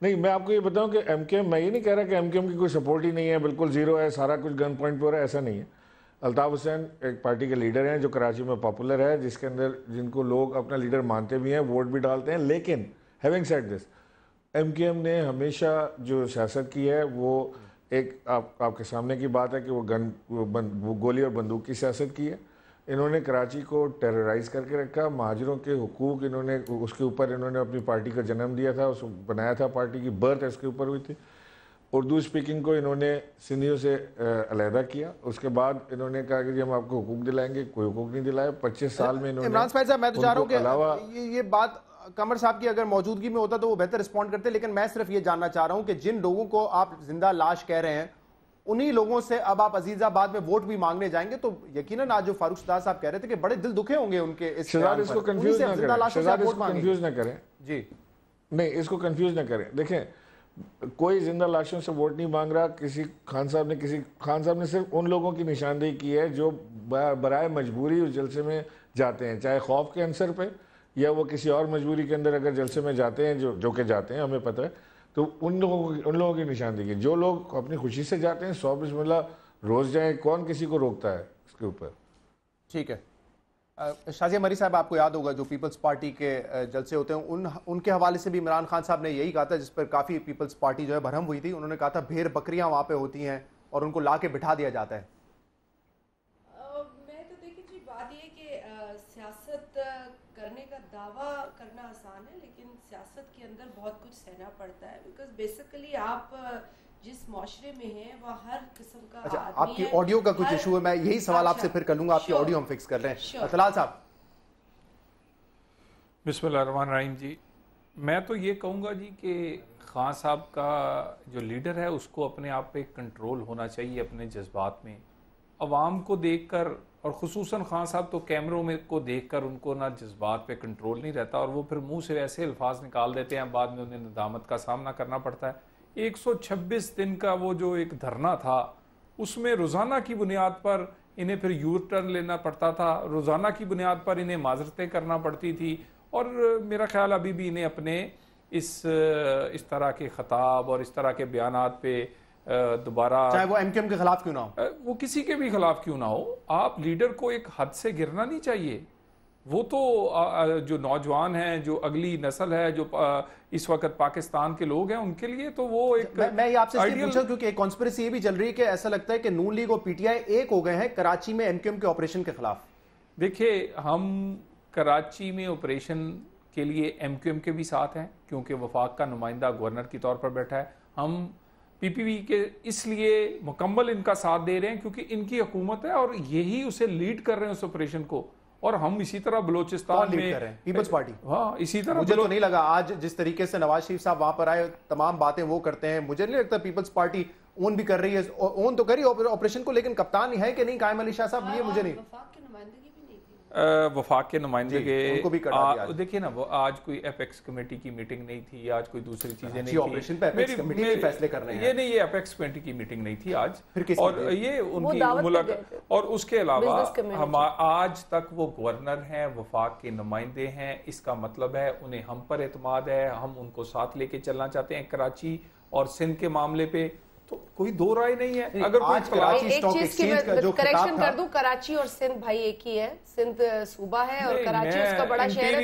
نہیں میں آپ کو یہ بتاؤں کہ ایم کیو ایم، میں یہ نہیں کہہ رہا کہ ایم کیو ایم کی کوئی سپورٹ ہی نہیں ہے، بالکل زیرو ہے، سارا کچھ گن پوائنٹ پہ ہو رہا ہے، ایسا نہیں ہے۔ الطاف حسین ایک پارٹی کے لیڈر ہیں جو کراچی میں پاپولر ہے، جس کے اندر جن کو لوگ اپنا لیڈر مانتے بھی ہیں، ووٹ بھی ڈالتے ہیں، لیکن having said this, M Q M نے ہمیشہ جو سیاست کی ہے وہ ایک آپ کے سامنے کی بات ہے کہ وہ گولی اور بندوق کی سیاست کی ہے۔ انہوں نے کراچی کو ٹیررائز کر کے رکھا، مہاجروں کے حقوق انہوں نے اس کے اوپر انہوں نے اپنی پارٹی کا جنم دیا تھا، اس کو بنایا تھا، پارٹی کی برتھ اس کے اوپر ہوئی تھی۔ اردو اسپیکنگ کو انہوں نے سندھیوں سے علیحدہ کیا، اس کے بعد انہوں نے کہا کہ جی ہم آپ کو حقوق دلائیں گے، کوئی حقوق نہیں دلائے۔ 25 سال میں انہوں نے عمران صاحب میں تو چاہ رہا ہوں کہ یہ بات قمر صاحب کی اگر موجودگی میں ہوتا تو وہ بہتر رسپونڈ کرتے، لیکن میں صرف یہ جاننا چاہ رہا ہوں کہ جن لوگوں کو آپ زندہ لاش کہہ رہے ہیں انہی لوگوں سے اب آپ عزیز آباد میں ووٹ بھی مانگنے جائیں گے، تو یقیناً آج جو فاروق شہزاد صاحب کہہ رہے تھے کہ بڑے دل دکھے ہوں گے ان کے اس شہزاد اس کو کنفیوز نہ کریں جی نہیں، اس کو کنفیوز نہ کریں۔ دیکھیں کوئی زندہ لاشوں سے ووٹ نہیں مانگ رہا، خان صاحب نے صرف ان لوگوں کی نشاندہی کی ہے جو برائے مجبوری اس جلسے میں جاتے ہیں، چاہے خوف کے عنصر پہ یا وہ کسی اور مجبوری کے اندر اگر جلسے میں جاتے ہیں جو کہ جاتے ہیں، ہمیں پتہ ہے، تو ان لوگوں کی نشاندہی کی۔ جو لوگ اپنی خوشی سے جاتے ہیں 100 بسم اللہ روز جائیں، کون کسی کو روکتا ہے اس کے اوپر؟ ٹھیک ہے۔ شازیہ مری صاحب آپ کو یاد ہوگا جو پیپلز پارٹی کے جلسے ہوتے ہیں ان کے حوالے سے بھی عمران خان صاحب نے یہی کہا تھا، جس پر کافی پیپلز پارٹی جو ہے بھرم ہوئی تھی۔ انہوں نے کہا تھا بھیڑ بکریاں وہاں پہ ہوتی ہیں اور ان کو لا کے بٹھا دیا جاتا ہے۔ میں تو دیکھیں جی بات یہ کہ سیاست کرنے کا دعویٰ کرنا آسان ہے، لیکن سیاست کے اندر بہت کچھ سہنا پڑتا ہے، بیکاز بیسیکلی آپ جس معاشرے میں ہیں وہ ہر قسم کا اچھا آپ کی آڈیو کا کچھ ایشو ہے، میں یہی سوال آپ سے پھر کر لوں گا، آپ کی آڈیو ہم فکس کر رہے ہیں۔ طلال صاحب بسم اللہ الرحمن الرحیم۔ جی میں تو یہ کہوں گا جی کہ خان صاحب کا جو لیڈر ہے اس کو اپنے آپ پہ کنٹرول ہونا چاہیے اپنے جذبات میں۔ عوام کو دیکھ کر اور خصوصاً خان صاحب تو کیمروں میں کو دیکھ کر ان کو نہ جذبات پہ کنٹرول نہیں رہتا، اور وہ پھر منہ سے ایسے الفاظ نکال دیتے ہیں، بعد میں انہیں ندامت کا سامنا کرنا پڑتا ہے۔ 126 دن کا وہ جو ایک دھرنا تھا اس میں روزانہ کی بنیاد پر انہیں پھر یو ٹرن لینا پڑتا تھا، روزانہ کی بنیاد پر انہیں معذرتیں کرنا پڑتی تھی، اور میرا خیال ابھی بھی انہیں اپنے اس طرح کے خطاب اور اس طرح کے بیانات پہ دوبارہ، چاہے وہ ایم کیو ایم کے خلاف کیوں نہ ہو، وہ کسی کے بھی خلاف کیوں نہ ہو، آپ لیڈر کو ایک حد سے گرنا نہیں چاہیے۔ وہ تو جو نوجوان ہیں، جو اگلی نسل ہے، جو اس وقت پاکستان کے لوگ ہیں، ان کے لیے تو وہ ایک میں یہ آپ سے اس لیے پوچھا کیونکہ ایک کانسپریسی یہ بھی چل رہی ہے کہ ایسا لگتا ہے کہ نون لیگ اور پی ٹی آئی ایک ہو گئے ہیں کراچی میں ایم کیو ایم کے آپریشن کے خلاف۔ دیکھیے ہم کراچی میں آپریشن کے لیے ایم کیو ایم کے بھی ساتھ ہیں، کیونکہ وفاق کا نمائندہ گورنر کی طور پر بیٹھا ہے۔ ہم پی پی پی کے اس لیے مکمل ان کا ساتھ دے رہے ہیں کیونکہ ان کی حکومت ہے اور یہی اسے لیڈ کر رہے ہیں اس آپریشن کو، اور ہم اسی طرح بلوچستان میں پیپلز پارٹی، ہاں اسی طرح مجھے تو نہیں لگا آج جس طریقے سے نواز شریف صاحب وہاں پر آئے تمام باتیں وہ کرتے ہیں، مجھے نہیں لگتا پیپلز پارٹی اون بھی کر رہی ہے، اون تو کری آپریشن کو، لیکن کپتان ہے کہ نہیں قائم علی شاہ صاحب، یہ مجھے نہیں۔ وفاق کے نمائندے کے دیکھیے نا، وہ آج کوئی ایپیکس کمیٹی کی میٹنگ نہیں تھی، آج کوئی دوسری چیزیں نہیں تھی، فیصلے کر رہے ہیں یہ نہیں، یہ ایپیکس کمیٹی کی میٹنگ نہیں تھی آج، اور یہ ان کی ملاقات، اور اس کے علاوہ ہم آج تک وہ گورنر ہیں، وفاق کے نمائندے ہیں، اس کا مطلب ہے انہیں ہم پر اعتماد ہے، ہم ان کو ساتھ لے کے چلنا چاہتے ہیں کراچی اور سندھ کے معاملے پہ، تو کوئی دو رائے نہیں ہے۔ اگر آج کراچی اسٹاک ایکسچینج کا جو کریکشن کر دوں، کراچی اور سندھ بھائی ایک ہی ہے، سندھ صوبہ ہے اور کراچی اس کا بڑا شہر ہے۔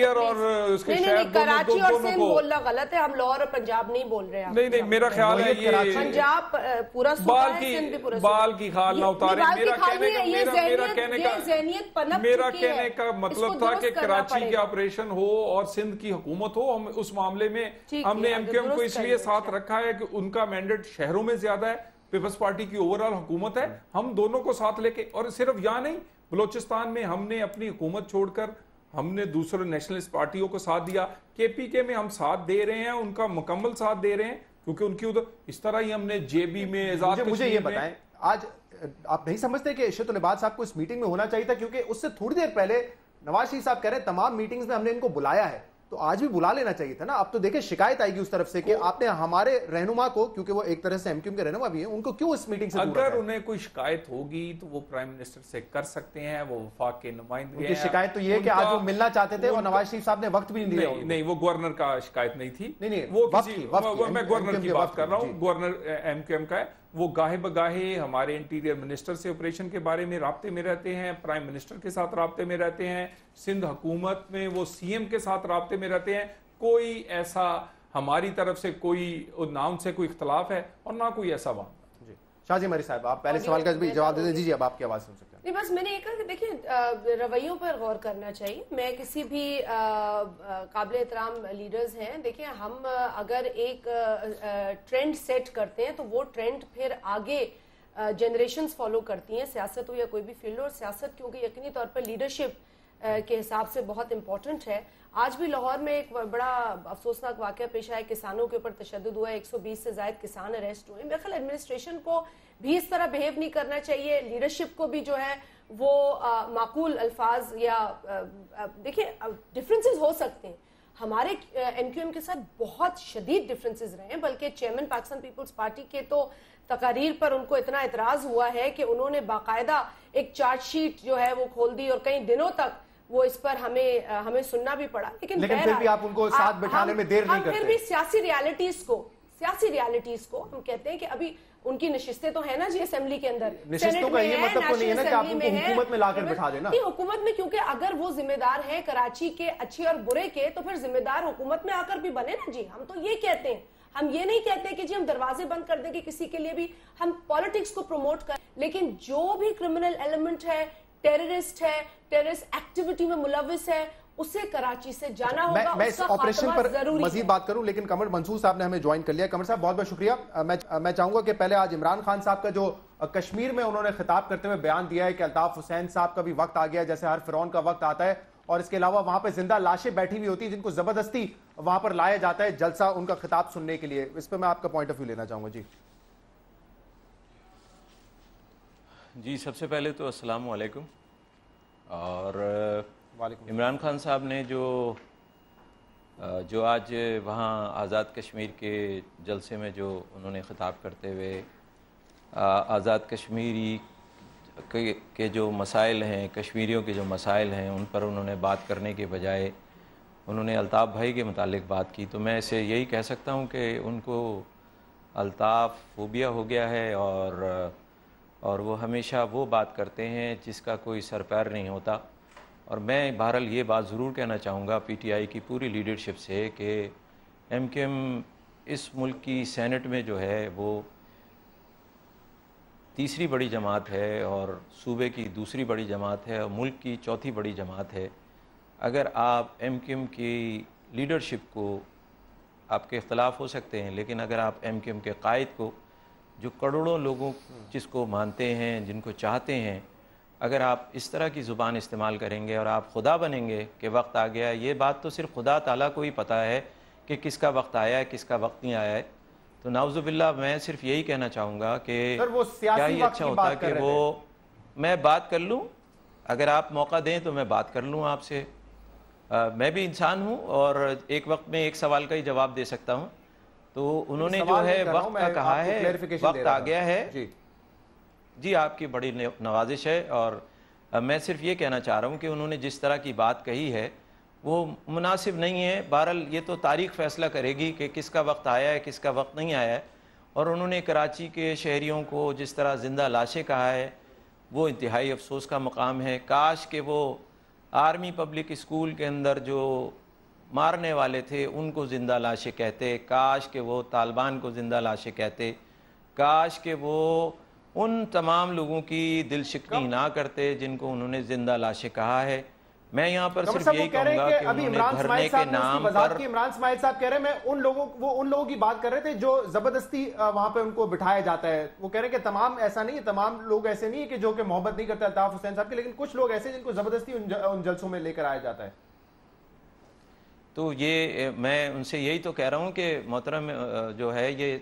نہیں، کراچی اور سندھ بولنا غلط ہے، ہم لاہور اور پنجاب نہیں بول رہے ہیں۔ نہیں، میرا خیال ہے یہ پنجاب پورا صوبہ ہے، سندھ بھی پورا صوبہ ہے۔ بال کی کھال نہ اتارے، میرا کہنے کا مطلب تھا کہ کراچی کے آپریشن ہو اور سندھ کی حکومت ہو، ہم اس معاملے میں ہم نے ایم کیو ایم کو اس لیے ساتھ رکھا ہے کہ ان کا مینڈیٹ شہروں میں زیادہ ہے، پیپلز پارٹی کی اوورال حکومت ہے، ہم دونوں کو ساتھ لے کے، اور صرف یہاں نہیں، بلوچستان میں ہم نے اپنی حکومت چھوڑ کر ہم نے دوسرے نیشنلسٹ پارٹیوں کو ساتھ دیا، کے پی کے میں ہم ساتھ دے رہے ہیں، ان کا مکمل ساتھ دے رہے ہیں، کیونکہ ان کی ادھر اس طرح ہی ہم نے جے بی میں مجھے یہ بتائیں، آج آپ نہیں سمجھتے کہ عشرت العباد صاحب کو اس میٹنگ میں ہونا چاہیے تھا؟ کیونکہ اس سے تھوڑی دیر پہلے نواز شریف صاحب کہہ رہے ہیں تمام میٹنگز میں ہم نے ان کو بلایا ہے، تو آج بھی بلا لینا چاہیے تھا نا. اب تو دیکھیں شکایت آئے گی اس طرف سے کہ آپ نے ہمارے رہنما کو, کیونکہ وہ ایک طرح سے ایم کیو ایم کے رہنما بھی ہیں, ان کو کیوں اس میٹنگ سے اگر انہیں کوئی شکایت ہوگی تو وہ پرائم منسٹر سے کر سکتے ہیں, وہ وفاق کے نمائندے ہیں. ان کی شکایت تو یہ ہے کہ آج وہ ملنا چاہتے تھے اور نواز شریف صاحب نے وقت بھی نہیں دیا. نہیں, وہ گورنر کا شکایت نہیں تھی, میں گورنر کی بات کر رہا ہوں, گورنر ایم کیو ایم کا ہے. وہ گاہے بگاہے ہمارے انٹیریئر منسٹر سے آپریشن کے بارے میں رابطے میں رہتے ہیں, پرائم منسٹر کے ساتھ رابطے میں رہتے ہیں, سندھ حکومت میں وہ سی ایم کے ساتھ رابطے میں رہتے ہیں. کوئی ایسا ہماری طرف سے کوئی نہ ان سے کوئی اختلاف ہے اور نہ کوئی ایسا بات. جی شاہ جی مری صاحب, آپ پہلے سوال کا بھی جواب دے دیں. جی اب آپ کی آواز سن سکتے ہیں. نہیں, بس میں نے یہ کہا کہ دیکھیں رویوں پر غور کرنا چاہیے. میں کسی بھی قابل احترام لیڈرز ہیں, دیکھیں ہم اگر ایک ٹرینڈ سیٹ کرتے ہیں تو وہ ٹرینڈ پھر آگے جنریشنز فالو کرتی ہیں, سیاست ہو یا کوئی بھی فیلڈ ہو. اور سیاست کیونکہ یقینی طور پر لیڈرشپ کے حساب سے بہت امپورٹنٹ ہے. آج بھی لاہور میں ایک بڑا افسوسناک واقعہ پیش آیا, کسانوں کے اوپر تشدد ہوا ہے, 120 سے زائد کسان اریسٹ ہوئے. میرے خیال ایڈمنسٹریشن کو بھی اس طرح بہیو نہیں کرنا چاہیے, لیڈرشپ کو بھی جو ہے وہ معقول الفاظ یا دیکھیں ڈفرینسز ہو سکتے ہیں. ہمارے ایم کیو ایم کے ساتھ بہت شدید ڈفرینسز رہے ہیں, بلکہ چیئرمین پاکستان پیپلز پارٹی کے تو تقاریر پر ان کو اتنا اعتراض ہوا ہے کہ انہوں نے باقاعدہ ایک چارج شیٹ جو ہے وہ کھول دی اور کئی دنوں تک وہ اس پر ہمیں سننا بھی پڑا. لیکن پھر بھی آپ ان کو ساتھ بٹھانے میں دیر نہیں کرتے. پھر بھی سیاسی ریالٹیز کو ہم کہتے ہیں کہ ابھی ان کی نشستیں تو ہیں نا جی اسمبلی کے اندر. نشستوں کا یہ مطلب تو نہیں ہے نا کہ آپ ان کو حکومت میں لا کر بٹھا دینا. حکومت میں کیونکہ اگر وہ ذمہ دار ہیں کراچی کے اچھے اور برے کے, تو پھر ذمہ دار حکومت میں آ کر بھی بنے نا جی. ہم تو یہ کہتے ہیں, ہم یہ نہیں کہتے کہ جی ہم دروازے بند کر دیں کہ کسی کے لیے بھی ہم پالیٹکس کو پروموٹ کریں. لیکن جو بھی کرمنل ایلیمنٹ ہے, ٹیررسٹ ہے, ٹیررسٹ ایکٹیویٹی میں ملوث ہے, اسے کراچی سے جانا ہوگا. میں اس آپریشن پر مزید بات کروں, لیکن قمر منصور صاحب نے ہمیں جوائن کر لیا. قمر صاحب بہت بہت شکریہ. میں چاہوں گا کہ پہلے آج عمران خان صاحب کا جو کشمیر میں انہوں نے خطاب کرتے ہوئے بیان دیا ہے کہ الطاف حسین صاحب کا بھی وقت آ گیا جیسے ہر فرعون کا وقت آتا ہے, اور اس کے علاوہ وہاں پہ زندہ لاشیں بیٹھی ہوئی ہوتی ہیں جن کو زبردستی وہاں پر لایا جاتا ہے جلسہ ان کا خطاب سننے کے لیے. اس پہ میں آپ کا پوائنٹ آف ویو لینا چاہوں گا. جی سب سے پہلے تو السلام علیکم. اور عمران خان صاحب نے جو آج وہاں آزاد کشمیر کے جلسے میں جو انہوں نے خطاب کرتے ہوئے آزاد کشمیری کے جو مسائل ہیں, کشمیریوں کے جو مسائل ہیں, ان پر انہوں نے بات کرنے کے بجائے انہوں نے الطاف بھائی کے متعلق بات کی, تو میں اسے یہی کہہ سکتا ہوں کہ ان کو الطاف فوبیا ہو گیا ہے, اور وہ ہمیشہ وہ بات کرتے ہیں جس کا کوئی سر پیر نہیں ہوتا. اور میں بہرحال یہ بات ضرور کہنا چاہوں گا پی ٹی آئی کی پوری لیڈرشپ سے کہ ایم کیو ایم اس ملک کی سینٹ میں جو ہے وہ تیسری بڑی جماعت ہے, اور صوبے کی دوسری بڑی جماعت ہے, اور ملک کی چوتھی بڑی جماعت ہے. اگر آپ ایم کیو ایم کی لیڈرشپ کو, آپ کے اختلاف ہو سکتے ہیں, لیکن اگر آپ ایم کیو ایم کے قائد کو, جو کروڑوں لوگوں جس کو مانتے ہیں, جن کو چاہتے ہیں, اگر آپ اس طرح کی زبان استعمال کریں گے اور آپ خدا بنیں گے کہ وقت آ گیا ہے, یہ بات تو صرف خدا تعالیٰ کو ہی پتہ ہے کہ کس کا وقت آیا ہے, کس کا وقت نہیں آیا ہے. تو نعوذ باللہ میں صرف یہی کہنا چاہوں گا کہ کیا ہی اچھا ہوتا کہ وہ میں بات کر لوں, اگر آپ موقع دیں تو میں بات کر لوں آپ سے. میں بھی انسان ہوں اور ایک وقت میں ایک سوال کا ہی جواب دے سکتا ہوں. تو انہوں نے جو ہے وقت کا کہا ہے, وقت آ گیا ہے. جی آپ کی بڑی نوازش ہے, اور میں صرف یہ کہنا چاہ رہا ہوں کہ انہوں نے جس طرح کی بات کہی ہے وہ مناسب نہیں ہے. بہرحال یہ تو تاریخ فیصلہ کرے گی کہ کس کا وقت آیا ہے, کس کا وقت نہیں آیا ہے. اور انہوں نے کراچی کے شہریوں کو جس طرح زندہ لاشیں کہا ہے وہ انتہائی افسوس کا مقام ہے. کاش کہ وہ آرمی پبلک اسکول کے اندر جو مارنے والے تھے ان کو زندہ لاشیں کہتے, کاش کہ وہ طالبان کو زندہ لاشیں کہتے, کاش کہ وہ ان تمام لوگوں کی دل شکنی نہ کرتے جن کو انہوں نے زندہ لاشیں کہا ہے. میں یہاں پر صرف یہی کہوں گا کہ انہوں نے دھرنے کے نام پر عمران اسماعیل صاحب کہہ رہے ہیں, میں ان لوگوں کی بات کر رہے تھے جو زبردستی وہاں پہ ان کو بٹھایا جاتا ہے. وہ کہہ رہے ہیں کہ تمام ایسا نہیں ہے, تمام لوگ ایسے نہیں ہے کہ جو کہ محبت نہیں کرتے الطاف حسین صاحب کے, لیکن کچھ لوگ ایسے جن کو زبردستی ان جلسوں میں لے کر آیا جاتا ہے. تو یہ میں ان سے یہی تو کہہ رہا ہوں کہ محترم جو ہے یہ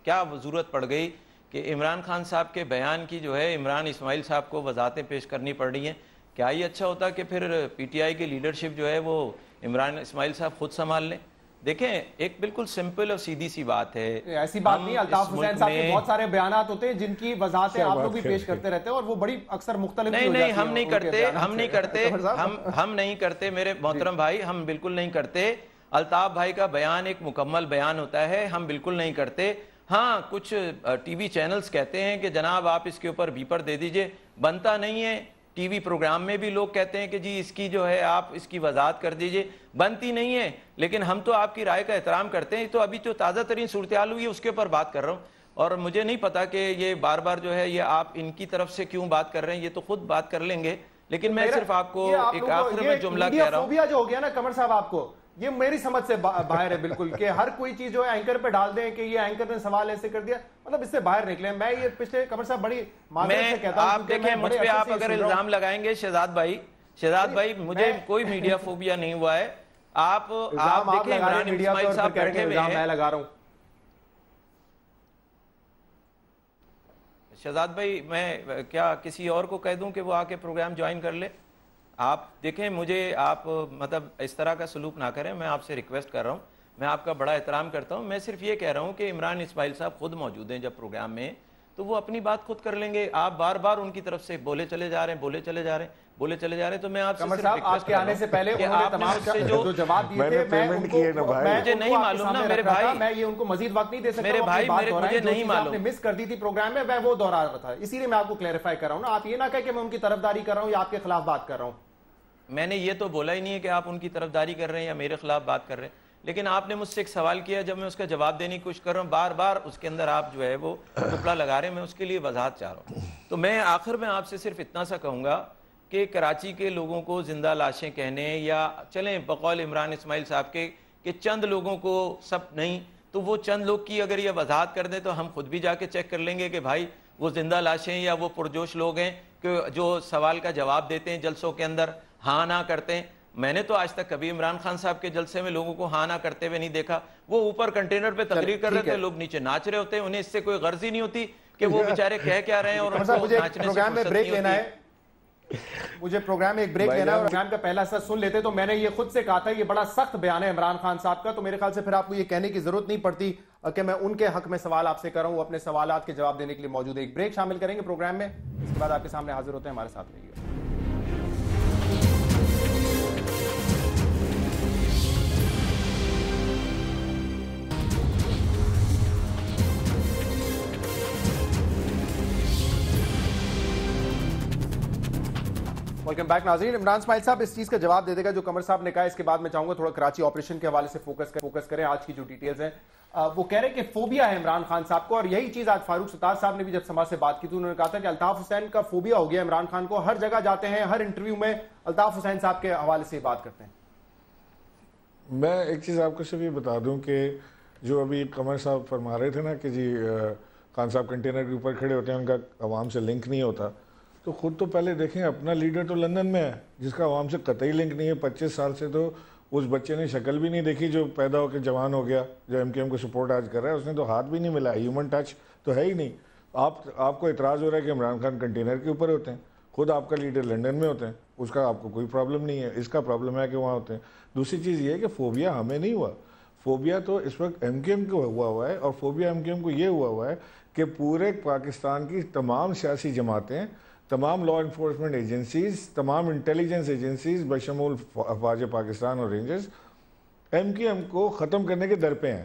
کیا ضرورت پڑ گئی کہ عمران خان صاحب کے بیان کی جو ہے عمران اسماعیل صاحب کو وضاحتیں پیش کرنی پڑ رہی ہیں. کیا ہی اچھا ہوتا کہ پھر پی ٹی آئی کی لیڈرشپ جو ہے وہ عمران اسماعیل صاحب خود سنبھال لیں. دیکھیں ایک بالکل سمپل اور سیدھی سی بات ہے. ایسی بات نہیں, الطاف حسین صاحب کے بہت سارے بیانات ہوتے ہیں جن کی وضاحتیں آپ لوگ بھی پیش کرتے رہتے ہیں اور وہ بڑی اکثر مختلف نہیں ہم نہیں کرتے میرے محترم بھائی, ہم بالکل نہیں کرتے. الطاف بھائی کا بیان ایک مکمل بیان ہوتا ہے, ہم بالکل نہیں کرتے. ہاں کچھ ٹی وی چینلز کہتے ہیں کہ جناب آپ اس کے اوپر بیپر دے دیجئے, بنتا نہیں ہے. ٹی وی پروگرام میں بھی لوگ کہتے ہیں کہ جی اس کی جو ہے آپ اس کی وضاحت کر دیجئے, بنتی نہیں ہے. لیکن ہم تو آپ کی رائے کا احترام کرتے ہیں. تو ابھی تو تازہ ترین صورتحال ہوئی ہے اس کے اوپر بات کر رہا ہوں, اور مجھے نہیں پتا کہ یہ بار بار جو ہے یہ آپ ان کی طرف سے کیوں بات کر رہے ہیں, یہ تو خود بات کر لیں گے. لیکن میں صرف آپ کو ایک آخر میں جملہ کہہ رہا ہوں. فوبیا جو ہو گیا نا قمر صاحب, آپ کو یہ میری سمجھ سے باہر ہے بالکل, کہ ہر کوئی چیز جو ہے اینکر پہ ڈال دیں کہ یہ اینکر نے سوال ایسے کر دیا, مطلب اس سے باہر نکلیں. میں یہ پچھلے قمر صاحب بڑی معذرت سے کہتا ہوں, آپ دیکھیں مجھ پہ آپ اگر الزام لگائیں گے شہزاد بھائی مجھے کوئی میڈیا فوبیا نہیں ہوا ہے. آپ دیکھیں عمران اسماعیل صاحب بیٹھے ہوئے ہیں. میں لگا رہا ہوں شہزاد بھائی, میں کیا کسی اور کو کہہ دوں کہ وہ آ کے پروگرام جوائن کر لے؟ آپ دیکھیں مجھے آپ مطلب اس طرح کا سلوک نہ کریں, میں آپ سے ریکویسٹ کر رہا ہوں. میں آپ کا بڑا احترام کرتا ہوں. میں صرف یہ کہہ رہا ہوں کہ عمران اسماعیل صاحب خود موجود ہیں جب پروگرام میں, تو وہ اپنی بات خود کر لیں گے. آپ بار بار ان کی طرف سے بولے چلے جا رہے ہیں. تو میں آپ سے صرف آپ کے آنے سے پہلے انہوں نے تمام جو جواب دیے تھے مجھے نہیں معلوم نا میرے بھائی, میں یہ ان کو مزید وقت نہیں دے سکتا. میرے بھائی مجھے نہیں معلوم, آپ نے مس کر دی تھی پروگرام میں, میں وہ دہرا رہا تھا, اسی لیے میں آپ کو کلیریفائی کر رہا ہوں نا. آپ یہ نہ کہیں کہ میں ان کی طرفداری کر رہا ہوں یا آپ کے خلاف بات کر رہا ہوں. میں نے یہ تو بولا ہی نہیں ہے کہ آپ ان کی طرفداری کر رہے ہیں یا میرے خلاف بات کر رہے ہیں. لیکن آپ نے مجھ سے ایک سوال کیا, جب میں اس کا جواب دینے کی کوشش کر رہا ہوں, بار بار اس کے اندر آپ جو ہے وہ ٹپلا لگا رہے ہیں. میں اس کے لیے وضاحت چاہ رہا ہوں. تو میں آخر میں آپ سے صرف اتنا سا کہوں گا کہ کراچی کے لوگوں کو زندہ لاشیں کہنے, یا چلیں بقول عمران اسماعیل صاحب کے کہ چند لوگوں کو سب نہیں, تو وہ چند لوگ کی اگر یہ وضاحت کر دیں تو ہم خود بھی جا کے چیک کر لیں گے کہ بھائی وہ زندہ لاشیں یا وہ پرجوش لوگ ہیں کہ جو سوال کا جواب دیتے ہیں جلسوں کے اندر, ہاں نہ کرتے ہیں. میں نے تو آج تک کبھی عمران خان صاحب کے جلسے میں لوگوں کو ہاں نہ کرتے ہوئے نہیں دیکھا. وہ اوپر کنٹینر پہ تقریر کر رہے تھے, لوگ نیچے ناچ رہے ہوتے ہیں, انہیں اس سے کوئی غرض ہی نہیں ہوتی کہ وہ بیچارے کہہ کیا رہے ہیں, اور ان کو ناچنے سے فرصت نہیں ہوتی. مجھے پروگرام میں ایک بریک لینا ہے, اور پروگرام کا پہلا حصہ سن لیتے. تو میں نے یہ خود سے کہا تھا یہ بڑا سخت بیان ہے عمران خان صاحب کا, تو میرے خیال سے پھر آپ کو یہ کہنے کی ضرورت نہیں پڑتی کہ میں ان کے حق میں سوال آپ سے کر رہا ہوں. وہ اپنے سوالات کے جواب دینے کے لیے موجود ہے. ایک بریک شامل کریں گے پروگرام میں, اس کے بعد آپ کے سامنے حاضر ہوتے ہیں. ہمارے ساتھ رہیے. ویلکم بیک ناظرین. عمران اسماعیل صاحب اس چیز کا جواب دے دے گا جو قمر صاحب نے کہا. اس کے بعد میں چاہوں گا تھوڑا کراچی آپریشن کے حوالے سے فوکس کریں. آج کی جو ڈیٹیلز ہیں وہ کہہ رہے ہیں کہ فوبیا ہے عمران خان صاحب کو, اور یہی چیز آج فاروق ستار صاحب نے بھی جب سما سے بات کی تو انہوں نے کہا تھا کہ الطاف حسین کا فوبیا ہو گیا عمران خان کو. ہر جگہ جاتے ہیں, ہر انٹرویو میں الطاف حسین صاحب کے حوالے سے بات کرتے ہیں. میں ایک چیز آپ کو صرف یہ بتا دوں کہ جو ابھی قمر صاحب فرما رہے تھے نا کہ جی خان صاحب کنٹینر کے اوپر کھڑے ہوتے ہیں, ان کا عوام سے لنک نہیں ہوتا, تو خود تو پہلے دیکھیں اپنا لیڈر تو لندن میں ہے جس کا عوام سے قطعی لنک نہیں ہے. 25 سال سے تو اس بچے نے شکل بھی نہیں دیکھی جو پیدا ہو کے جوان ہو گیا, جو ایم کیو ایم کو سپورٹ آج کر رہا ہے. اس نے تو ہاتھ بھی نہیں ملا, ہیومن ٹچ تو ہے ہی نہیں. آپ کو اعتراض ہو رہا ہے کہ عمران خان کنٹینر کے اوپر ہوتے ہیں, خود آپ کا لیڈر لنڈن میں ہوتے ہیں, اس کا آپ کو کوئی پرابلم نہیں ہے. اس کا پرابلم ہے کہ وہاں ہوتے ہیں. دوسری چیز یہ ہے کہ فوبیا ہمیں نہیں ہوا, فوبیا تو اس وقت ایم کیو ایم کو ہوا ہے, اور فوبیا ایم کیو ایم کو یہ ہوا ہے کہ پورے پاکستان کی تمام سیاسی جماعتیں, تمام لا انفورسمنٹ ایجنسیز, تمام انٹیلیجنس ایجنسیز بشمول افواج پاکستان اور رینجرز ایم کیو ایم کو ختم کرنے کے در پہ ہیں,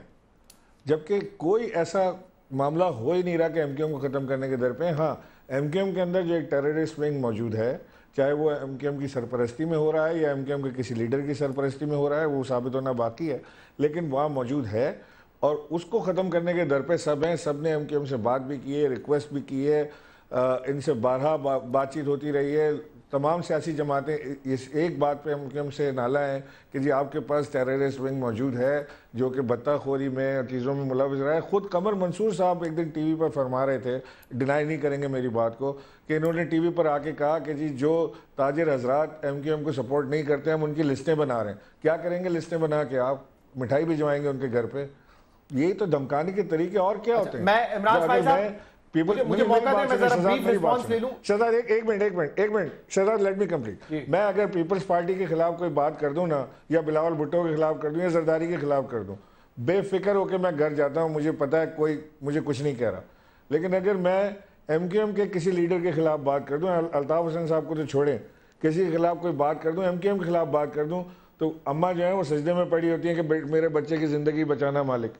جبکہ کوئی ایسا معاملہ ہو ہی نہیں رہا کہ ایم کیو ایم کو ختم کرنے کے در پہ ہیں. ہاں ایم کیو ایم کے اندر جو ایک ٹیررسٹ ونگ موجود ہے, چاہے وہ ایم کیو ایم کی سرپرستی میں ہو رہا ہے یا ایم کیو ایم کے کسی لیڈر کی سرپرستی میں ہو رہا ہے, وہ ثابت ہونا باقی ہے, لیکن وہاں موجود ہے. اور اس کو ختم کرنے کے در پہ سب ہیں. سب نے ایم کیو ایم سے بات بھی کی ہے, ریکویسٹ بھی کی ہے, ان سے بارہا بات چیت ہوتی رہی ہے. تمام سیاسی جماعتیں اس ایک بات پہ ایم کیو ایم سے نالا ہیں کہ جی آپ کے پاس ٹیررسٹ ونگ موجود ہے جو کہ بتہ خوری میں اور چیزوں میں ملوث رہا ہے. خود قمر منصور صاحب ایک دن ٹی وی پر فرما رہے تھے, ڈینائی نہیں کریں گے میری بات کو, کہ انہوں نے ٹی وی پر آ کے کہا کہ جی جو تاجر حضرات ایم کیو ایم کو سپورٹ نہیں کرتے ہم ان کی لسٹیں بنا رہے ہیں. کیا کریں گے لسٹیں بنا کے؟ آپ مٹھائی بھجوائیں گے ان کے گھر پہ؟ یہی تو دھمکانے کے طریقے اور کیا ہوتے ہیں. مجھے موقع دیں، میں ذرا brief response لے لوں. شہزاد ایک minute Shahzad let me complete. میں اگر پیپلز پارٹی کے خلاف کوئی بات کر دوں نا، یا بلاول بھٹو کے خلاف کر دوں یا زرداری کے خلاف کر دوں، بے فکر ہو کے میں گھر جاتا ہوں، مجھے پتا ہے کوئی مجھے کچھ نہیں کہہ رہا. لیکن اگر میں ایم کیو ایم کے کسی لیڈر کے خلاف بات کر دوں، الطاف حسین صاحب کو تو چھوڑیں، کسی کے خلاف کوئی بات کر دوں، ایم کیو ایم کے خلاف بات کر دوں، تو اماں جو ہیں وہ سجدے میں پڑی ہوتی ہیں کہ میرے بچے کی زندگی بچانا مالک.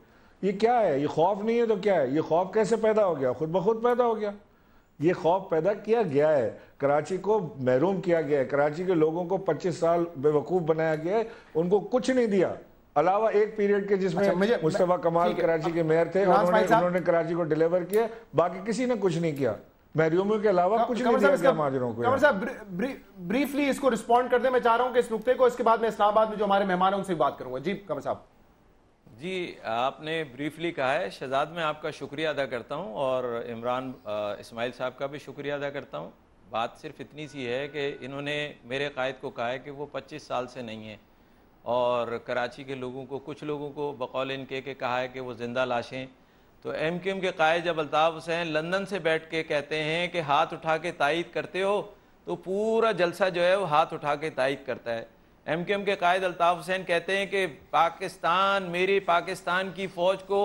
یہ کیا ہے؟ یہ خوف نہیں ہے تو کیا ہے؟ یہ خوف کیسے پیدا ہو گیا؟ خود بخود پیدا ہو گیا. یہ خوف پیدا کیا گیا ہے، کراچی کو محروم کیا گیا ہے، کراچی کے لوگوں کو 25 سال بے وقوف بنایا گیا ہے، ان کو کچھ نہیں دیا علاوہ ایک پیریڈ کے جس میں مصطفیٰ کمال کراچی کے میئر تھے، انہوں نے کراچی کو ڈیلیور کیا، باقی کسی نے کچھ نہیں کیا، محرومیوں کے علاوہ کچھ نہیں دیا گیا مہاجروں کو. قمر صاحب بریفلی اس کو رسپونڈ کر دیں، میں چاہ رہا ہوں کہ اس نقطے کو، اس کے بعد میں اسلام آباد میں جو ہمارے مہمان ہیں ان سے بات کروں گا. جی قمر صاحب. جی آپ نے بریفلی کہا ہے. شہزاد میں آپ کا شکریہ ادا کرتا ہوں اور عمران اسماعیل صاحب کا بھی شکریہ ادا کرتا ہوں. بات صرف اتنی سی ہے کہ انہوں نے میرے قائد کو کہا ہے کہ وہ 25 سال سے نہیں ہیں، اور کراچی کے لوگوں کو، کچھ لوگوں کو بقول ان کے کہا ہے کہ وہ زندہ لاشیں. تو ایم کیو ایم کے قائد جب الطاف حسین لندن سے بیٹھ کے کہتے ہیں کہ ہاتھ اٹھا کے تائید کرتے ہو، تو پورا جلسہ جو ہے وہ ہاتھ اٹھا کے تائید کرتا ہے. ایم کیو ایم کے قائد الطاف حسین کہتے ہیں کہ میری پاکستان کی فوج کو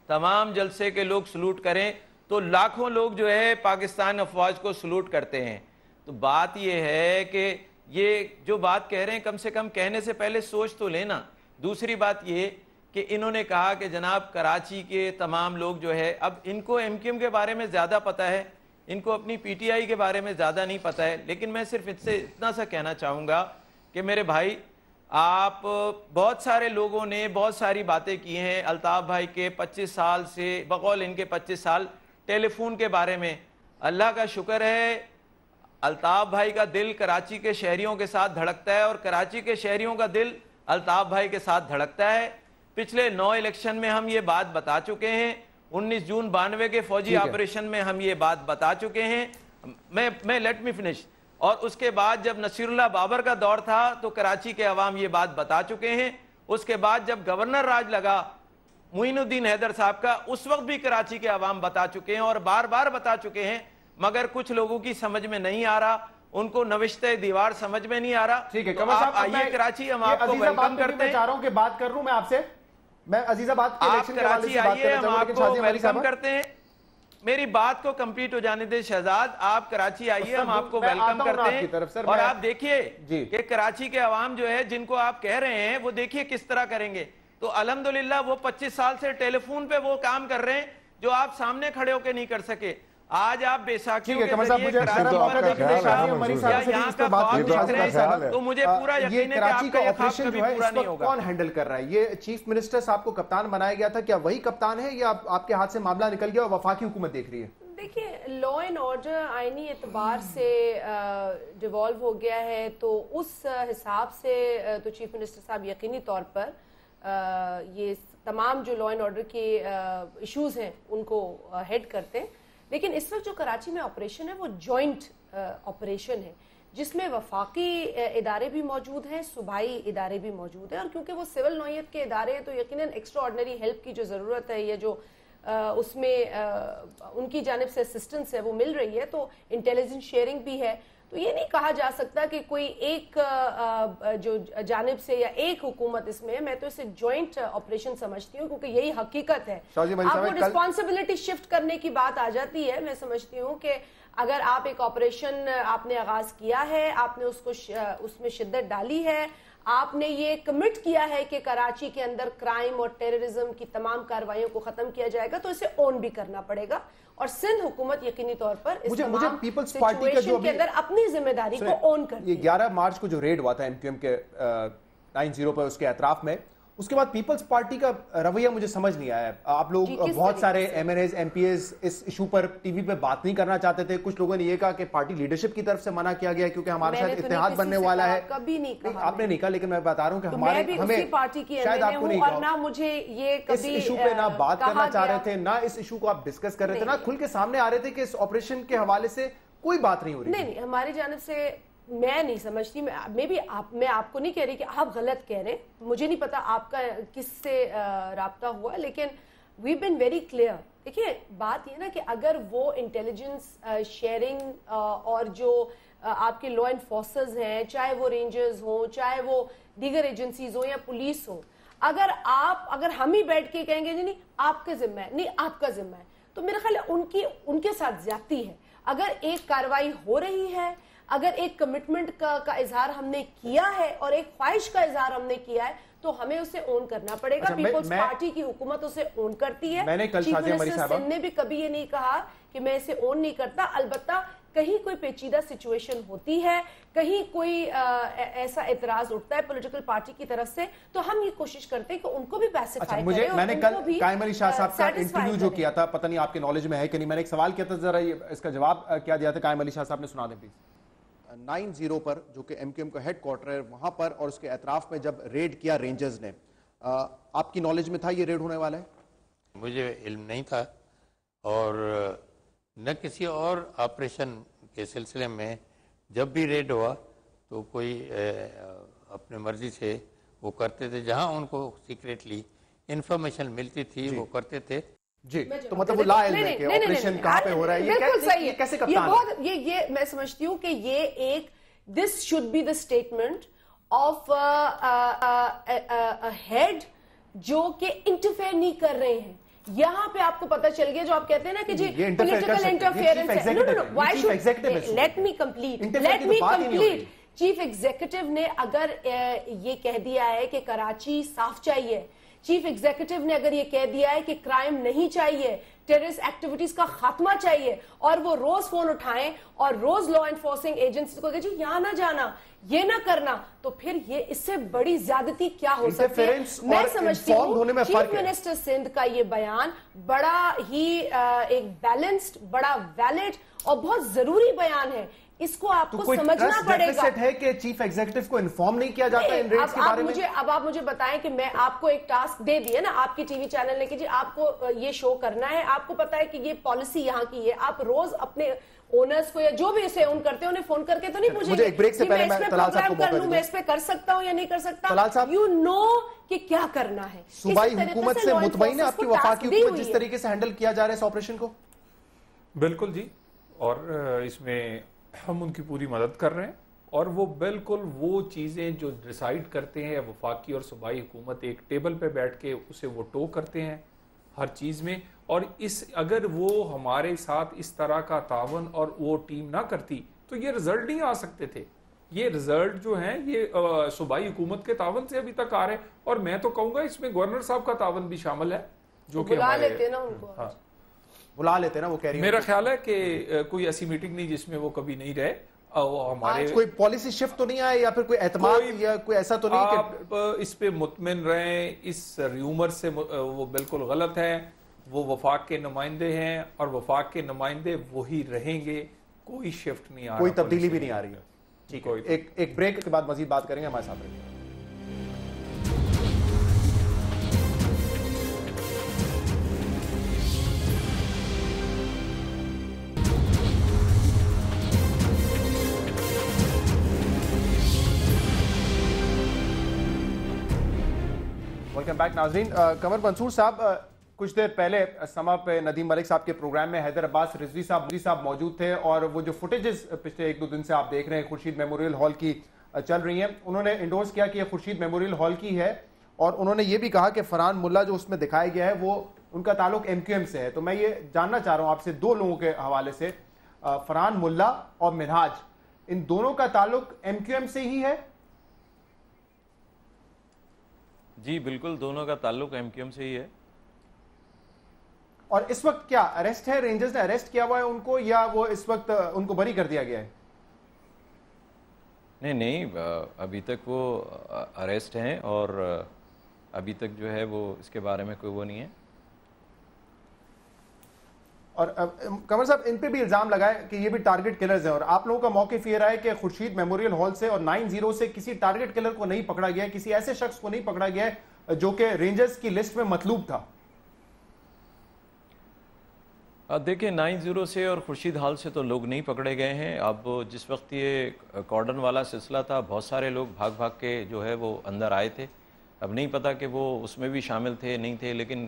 تمام جلسے کے لوگ سلوٹ کریں، تو لاکھوں لوگ جو ہے پاکستان افواج کو سلوٹ کرتے ہیں. تو بات یہ ہے کہ یہ جو بات کہہ رہے ہیں کم سے کم کہنے سے پہلے سوچ تو لینا. دوسری بات یہ کہ انہوں نے کہا کہ جناب کراچی کے تمام لوگ جو ہے، اب ان کو ایم کیو ایم کے بارے میں زیادہ پتہ ہے، ان کو اپنی پی ٹی آئی کے بارے میں زیادہ نہیں پتہ ہے. لیکن میں صرف اس سے اتنا سا کہنا چاہوں گا کہ میرے بھائی، آپ بہت سارے لوگوں نے بہت ساری باتیں کی ہیں الطاف بھائی کے 25 سال سے، بقول ان کے 25 سال ٹیلی فون کے بارے میں. اللہ کا شکر ہے الطاف بھائی کا دل کراچی کے شہریوں کے ساتھ دھڑکتا ہے، اور کراچی کے شہریوں کا دل الطاف بھائی کے ساتھ دھڑکتا ہے. پچھلے 9 الیکشن میں ہم یہ بات بتا چکے ہیں، 19 جون 92 کے فوجی آپریشن میں ہم یہ بات بتا چکے ہیں. میں لیٹ می فنش. اور اس کے بعد جب نصیر اللہ بابر کا دور تھا تو کراچی کے عوام یہ بات بتا چکے ہیں. اس کے بعد جب گورنر راج لگا معین الدین حیدر صاحب کا، اس وقت بھی کراچی کے عوام بتا چکے ہیں اور بار بار بتا چکے ہیں، مگر کچھ لوگوں کی سمجھ میں نہیں آ رہا، ان کو نوشتہ دیوار سمجھ میں نہیں آ رہا. ٹھیک ہے قمر صاحب، آئیے کراچی، ہم آپ کو ویلکم کرتے ہیں. چاہ رہا ہوں کہ بات کر رہوں میں آپ سے. میں عزیز آباد کے الیکشن کے حوالے سے بات آئیے، ہم آپ کو ویلکم کرتے کرتے ہیں. میری بات کو کمپلیٹ ہو جانے دے شہزاد. آپ کراچی آئیے، ہم آپ کو ویلکم کرتے ہیں. اور آپ دیکھیے کہ کراچی کے عوام جو ہے جن کو آپ کہہ رہے ہیں، وہ دیکھیے کس طرح کریں گے. تو الحمدللہ وہ 25 سال سے ٹیلی فون پہ وہ کام کر رہے ہیں جو آپ سامنے کھڑے ہو کے نہیں کر سکے. آج آپ بیساکھیوں کے ذریعے تو مجھے پورا یقین ہے کہ آپ کا یہ خواب کبھی پورا نہیں ہوگا. کون ہینڈل کر رہا ہے؟ یہ چیف منسٹر صاحب کو کپتان بنایا گیا تھا، کیا وہی کپتان ہے یا آپ کے ہاتھ سے معاملہ نکل گیا اور وفاقی حکومت دیکھ رہی ہے؟ دیکھیے، لا اینڈ آرڈر آئینی اعتبار سے ڈیوالو ہو گیا ہے، تو اس حساب سے تو چیف منسٹر صاحب یقینی طور پر یہ تمام جو لا اینڈ آرڈر کے ایشوز ہیں ان کو ہیڈ کرتے ہیں. لیکن اس وقت جو کراچی میں آپریشن ہے وہ جوائنٹ آپریشن ہے، جس میں وفاقی ادارے بھی موجود ہیں، صوبائی ادارے بھی موجود ہیں. اور کیونکہ وہ سول نوعیت کے ادارے ہیں تو یقیناً ایکسٹرا آرڈنری ہیلپ کی جو ضرورت ہے یا جو اس میں ان کی جانب سے اسسٹنس ہے وہ مل رہی ہے. تو انٹیلیجنس شیئرنگ بھی ہے. تو یہ نہیں کہا جا سکتا کہ کوئی ایک جو جانب سے یا ایک حکومت اس میں ہے. میں تو اسے جوائنٹ آپریشن سمجھتی ہوں، کیونکہ یہی حقیقت ہے. آپ کو رسپانسبلٹی شفٹ کرنے کی بات آ جاتی ہے. میں سمجھتی ہوں کہ اگر آپ ایک آپریشن آپ نے آغاز کیا ہے، آپ نے اس میں شدت ڈالی ہے، آپ نے یہ کمٹ کیا ہے کہ کراچی کے اندر کرائم اور ٹیررزم کی تمام کارروائیوں کو ختم کیا جائے گا، تو اسے اون بھی کرنا پڑے گا. اور سندھ حکومت یقینی طور پر اس تمام سچویشن کے اندر اپنی ذمہ داری کو اون کرتی ہے. یہ 11 مارچ کو جو ریڈ ہوا تھا ایم کیو ایم کے 90 پر، اس کے اطراف میں، اس کے بعد پیپلز پارٹی کا رویہ مجھے سمجھ نہیں آیا. آپ لوگ بہت سارے M N As M P As اس ایشو پر ٹی وی پہ بات نہیں کرنا چاہتے تھے. کچھ لوگوں نے یہ کہا کہ پارٹی لیڈرشپ کی طرف سے منع کیا گیا کیونکہ ہمارے ساتھ اتحاد بننے والا ہے. کبھی نہیں کہا آپ نے نہیں کہا، لیکن میں بتا رہا ہوں کہ ہمیں پارٹی کی شاید آپ کو نہیں کہا، اور نہ مجھے یہ کبھی اس ایشو پہ نہ بات کرنا چاہ رہے تھے، نہ اس ایشو کو آپ ڈسکس کر رہے تھے، نہ کھل کے سامنے آ رہے تھے کہ اس آپریشن کے حوالے سے کوئی بات نہیں ہو رہی. نہیں، ہماری جانب سے میں نہیں سمجھتی. میں آپ کو نہیں کہہ رہی کہ آپ غلط کہہ رہے ہیں. مجھے نہیں پتا آپ کا کس سے رابطہ ہوا، لیکن وی بین ویری کلیئر. دیکھیے بات یہ نا کہ اگر وہ انٹیلیجنس شیئرنگ اور جو آپ کے لا انفورسرز ہیں, چاہے وہ رینجرز ہوں, چاہے وہ دیگر ایجنسیز ہوں یا پولیس ہو, اگر ہم ہی بیٹھ کے کہیں گے نہیں آپ کا ذمہ ہے, نہیں آپ کا ذمہ ہے, تو میرا خیال ہے ان کے ساتھ زیادتی ہے. اگر ایک کارروائی ہو رہی ہے, اگر ایک کمٹمنٹ کا اظہار ہم نے کیا ہے اور ایک خواہش کا اظہار ہم نے کیا ہے, تو ہمیں اسے اون کرنا پڑے گا. پیپلز پارٹی کی حکومت اسے اون کرتی ہے. چیف منسٹر سندھ نے بھی کبھی یہ نہیں کہا کہ میں اسے اون نہیں کرتا. البتہ کہیں کوئی پیچیدہ سچویشن ہوتی ہے, کہیں کوئی ایسا اعتراض اٹھتا ہے پولیٹیکل پارٹی کی طرف سے, تو ہم یہ کوشش کرتے ہیں کہ ان کو بھی پیسیفائی کریں. میں نے کل قائم علی شاہ صاحب کا انٹرویو جو کیا تھا, پتہ نہیں آپ کے نالج میں ہے کہ نہیں, میں نے ایک سوال کیا تھا, ذرا اس کا جواب کیا دیا تھا قائم علی شاہ صاحب نے, سنا دیں پلیز. 9-0 پر جو کہ ایم کیو ایم کا ہیڈ کوارٹر ہے وہاں پر, اور اس کے اطراف میں جب ریڈ کیا رینجرز نے, آپ کی نالج میں تھا یہ ریڈ ہونے والا ہے؟ مجھے علم نہیں تھا, اور نہ کسی اور آپریشن کے سلسلے میں جب بھی ریڈ ہوا تو کوئی اپنے مرضی سے وہ کرتے تھے, جہاں ان کو سیکریٹلی انفارمیشن ملتی تھی وہ کرتے تھے. جی, تو مطلب وہ لا علم ہے کہ آپریشن کہاں پہ ہو رہا ہے, یہ کیسے کپتان ہے؟ یہ میں سمجھتی ہوں کہ یہ ایک this should be the statement of a head جو کہ انٹرفیئر نہیں کر رہے ہیں. یہاں پہ آپ کو پتہ چل گیا جو آپ کہتے ہیں نا کہ جی پولیٹیکل انٹرفیئرنس ہے. Let me complete. Chief executive نے اگر یہ کہہ دیا ہے کہ کراچی صاف چاہیے, چیف ایگزیکٹو نے اگر یہ کہہ دیا ہے کہ کرائم نہیں چاہیے, ٹیررسٹ ایکٹیویٹیز کا خاتمہ چاہیے, اور وہ روز فون اٹھائیں اور روز لا انفورسنگ ایجنسی کو کہ جی یہاں نہ جانا, یہ نہ کرنا, تو پھر یہ اس سے بڑی زیادتی کیا ہو سکتی ہے؟ میں سمجھتی ہوں چیف منسٹر سندھ کا یہ بیان بڑا ہی ایک بیلنسڈ, بڑا ویلڈ اور بہت ضروری بیان ہے. اس کو آپ کو سمجھنا پڑے گا. ہے کہ چیف ایگزیکٹو کو انفارم نہیں کیا جاتا ان ریٹس کے بارے میں. اب آپ مجھے بتائیں کہ میں آپ کو ایک ٹاسک دے دیا نا آپ کی ٹی وی چینل نے کہ جی آپ کو یہ شو کرنا ہے, آپ کو پتا ہے کہ یہ پالیسی یہاں کی ہے, آپ روز اپنے اونرز کو یا جو بھی اسے اون کرتے ہیں انہیں فون کر کے تو نہیں پوچھیں مجھے ایک بریک سے پہلے میں طلال صاحب کو موقع دوں, میں اس پہ کر سکتا ہوں یا نہیں کر سکتا. یو نو کہ کیا کرنا ہے. صوبائی حکومت سے مطمئن ہے آپ کی وفاقی حکومت جس طریقے سے ہینڈل کیا جا رہا ہے اس آپریشن کو؟ بالکل جی, اور اس میں ہم ان کی پوری مدد کر رہے ہیں, اور وہ بالکل وہ چیزیں جو ڈیسائیڈ کرتے ہیں وفاقی اور صوبائی حکومت ایک ٹیبل پہ بیٹھ کے اسے وہ ٹو کرتے ہیں ہر چیز میں. اور اگر وہ ہمارے ساتھ اس طرح کا تعاون اور وہ ٹیم نہ کرتی تو یہ رزلٹ نہیں آ سکتے تھے. یہ رزلٹ جو ہیں یہ صوبائی حکومت کے تعاون سے ابھی تک آ رہے ہیں, اور میں تو کہوں گا اس میں گورنر صاحب کا تعاون بھی شامل ہے جو کہ بلا لیتے ہیں نا ان کو, بلا لیتے ہیں نا وہ کہہ رہی ہیں. میرا خیال ہے کہ کوئی ایسی میٹنگ نہیں جس میں وہ کبھی نہیں رہے. ہمارے کوئی پالیسی شفٹ تو نہیں آئے یا پھر کوئی اعتماد یا کوئی ایسا تو نہیں کہ آپ اس پہ مطمئن رہیں, اس ریومر سے وہ بالکل غلط ہے. وہ وفاق کے نمائندے ہیں اور وفاق کے نمائندے وہی رہیں گے, کوئی شفٹ نہیں آ رہا, کوئی تبدیلی بھی نہیں آ رہی ہے. ٹھیک ہے, ایک بریک کے بعد مزید بات کریں گے, ہمارے ساتھ رہیے. ویلکم بیک ناظرین. قمر منصور صاحب, کچھ دیر پہلے سما پہ ندیم ملک صاحب کے پروگرام میں حیدر عباس رضوی صاحب موجود تھے, اور وہ جو فوٹیجز پچھلے 1-2 دن سے آپ دیکھ رہے ہیں خورشید میموریل ہال کی چل رہی ہیں, انہوں نے انڈورس کیا کہ یہ خورشید میموریل ہال کی ہے, اور انہوں نے یہ بھی کہا کہ فرحان ملا جو اس میں دکھایا گیا ہے وہ ان کا تعلق ایم کیو ایم سے ہے. تو میں یہ جاننا چاہ رہا ہوں آپ سے 2 لوگوں کے حوالے سے, فرحان ملا اور منہاج, ان دونوں کا تعلق ایم کیو ایم سے ہی ہے؟ جی بالکل, دونوں کا تعلق ایم کیو ایم سے ہی ہے. اور اس وقت کیا اریسٹ ہے, رینجرز نے اریسٹ کیا ہوا ہے ان کو, یا وہ اس وقت ان کو بری کر دیا گیا ہے؟ نہیں, ابھی تک وہ اریسٹ ہیں, اور ابھی تک جو ہے وہ اس کے بارے میں کوئی وہ نہیں ہے. اور قمر صاحب, ان پہ بھی الزام لگائے کہ یہ بھی ٹارگٹ کلرز ہیں, اور آپ لوگوں کا موقف یہ رہا ہے کہ خورشید میموریل ہال سے اور 9-0 سے کسی ٹارگٹ کلر کو نہیں پکڑا گیا ہے, کسی ایسے شخص کو نہیں پکڑا گیا ہے جو کہ رینجرز کی لسٹ میں مطلوب تھا. دیکھیں 9-0 سے اور خورشید ہال سے تو لوگ نہیں پکڑے گئے ہیں. اب جس وقت یہ کارڈن والا سلسلہ تھا, بہت سارے لوگ بھاگ بھاگ کے جو ہے وہ اندر آئے تھے. اب نہیں پتا کہ وہ اس میں بھی شامل تھے نہیں تھے, لیکن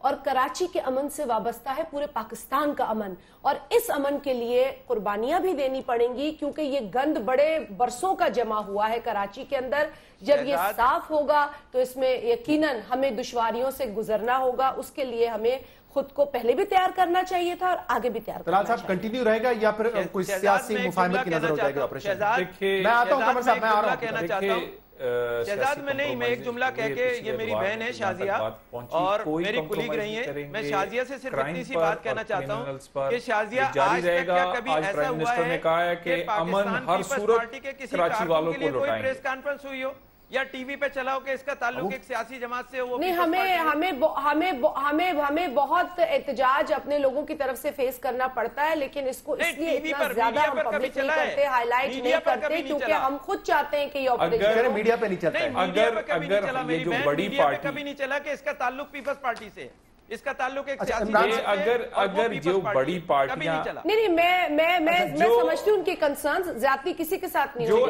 اور کراچی کے امن سے وابستہ ہے پورے پاکستان کا امن، اور اس امن کے لیے قربانیاں بھی دینی پڑیں گی، کیونکہ یہ گند بڑے برسوں کا جمع ہوا ہے کراچی کے اندر۔ جب یہ صاف ہوگا تو اس میں یقیناً ہمیں دشواریوں سے گزرنا ہوگا، اس کے لیے ہمیں خود کو پہلے بھی تیار کرنا چاہیے تھا اور آگے بھی تیار کرنا طلال صاحب کنٹینیو رہے گا یا پھر کوئی سیاسی مفاہمت کی نظر ہو جائے گا آپریشن؟ میں آتا ہوں قمر صاحب، میں آ رہا ہوں کہنا چاہتا ہوں شہزاد میں نہیں، میں ایک جملہ کہہ کے، یہ میری بہن ہے شازیہ اور میری کولیگ رہی ہیں، میں شازیہ سے صرف اتنی سی بات کہنا چاہتا ہوں کہ شازیہ آج تک کیا کبھی ایسا ہوا ہے کہ پاکستان پیپلز پارٹی کے کسی کارکن کے لیے کوئی پریس کانفرنس ہوئی ہو یا ٹی وی پہ چلا ہو کہ اس کا تعلق ایک سیاسی جماعت سے ہو؟ نہیں، ہمیں بہت احتجاج اپنے لوگوں کی طرف سے فیس کرنا پڑتا ہے، لیکن اس کو اس لیے اتنا زیادہ ہم پبلک نہیں کرتے، ہائی لائٹ نہیں کرتے، کیونکہ ہم خود چاہتے ہیں کہ یہ آپریشن میڈیا پہ نہیں چلتا ہے۔ اگر یہ جو بڑی پارٹی کبھی نہیں چلا کہ اس کا تعلق پیپلز پارٹی سے، اس کا تعلق ایک سیاسی اگر جو بڑی پارٹیاں نہیں، میں سمجھتی ہوں ان کی کنسرنز زیادتی کسی کے ساتھ نہیں جو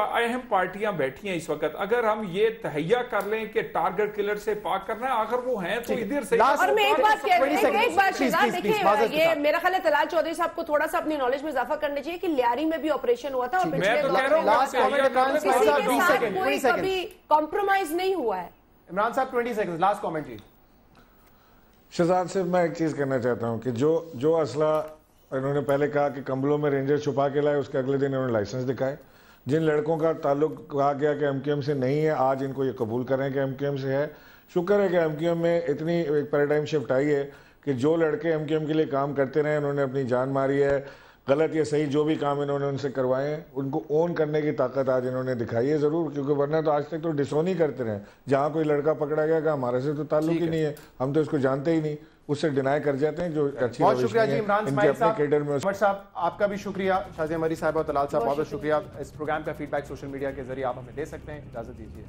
اہم پارٹیاں بیٹھی ہیں اس وقت، اگر ہم یہ تہیہ کر لیں کہ ٹارگٹ کلر سے پاک کرنا ہے، اگر وہ ہیں تو ادھر سے۔ اور میں ایک بات شہزاد، دیکھیں یہ میرا خیال ہے طلال چودھری صاحب کو تھوڑا سا اپنی نالج میں اضافہ کرنا چاہیے کہ لیاری میں بھی آپریشن ہوا تھا اور کوئی کبھی کمپرومائز نہیں ہوا ہے۔ عمران صاحب 20 سیکنڈ لاسٹ کامنٹ جی۔ شہزاد سے میں ایک چیز کہنا چاہتا ہوں کہ جو اسلحہ انہوں نے پہلے کہا کہ کمبلوں میں رینجر چھپا کے لائے، اس کے اگلے دن انہوں نے لائسنس دکھائے۔ جن لڑکوں کا تعلق کہا گیا کہ ایم کیو ایم سے نہیں ہے، آج ان کو یہ قبول کریں کہ ایم کیو ایم سے ہے۔ شکر ہے کہ ایم کیو ایم میں اتنی ایک پیراڈائم شفٹ آئی ہے کہ جو لڑکے ایم کیو ایم کے لیے کام کرتے رہے، انہوں نے اپنی جان ماری ہے، غلط یا صحیح جو بھی کام انہوں نے ان سے کروائے ہیں، ان کو اون کرنے کی طاقت آج انہوں نے دکھائی ہے ضرور، کیونکہ ورنہ تو آج تک تو ڈسون ہی کرتے رہے۔ جہاں کوئی لڑکا پکڑا گیا کہ ہمارے سے تو تعلق ہی نہیں ہے، ہم تو اس کو جانتے ہی نہیں، اس سے ڈینائی کر جاتے ہیں، جو اچھی بہت شکریہ جی عمران اسماعیل صاحب، میں صاحب آپ کا بھی شکریہ، شازیہ مری صاحب اور طلال صاحب بہت بہت شکریہ۔ اس پروگرام کا فیڈ بیک سوشل میڈیا کے ذریعے آپ ہمیں دے سکتے ہیں۔ اجازت دیجیے۔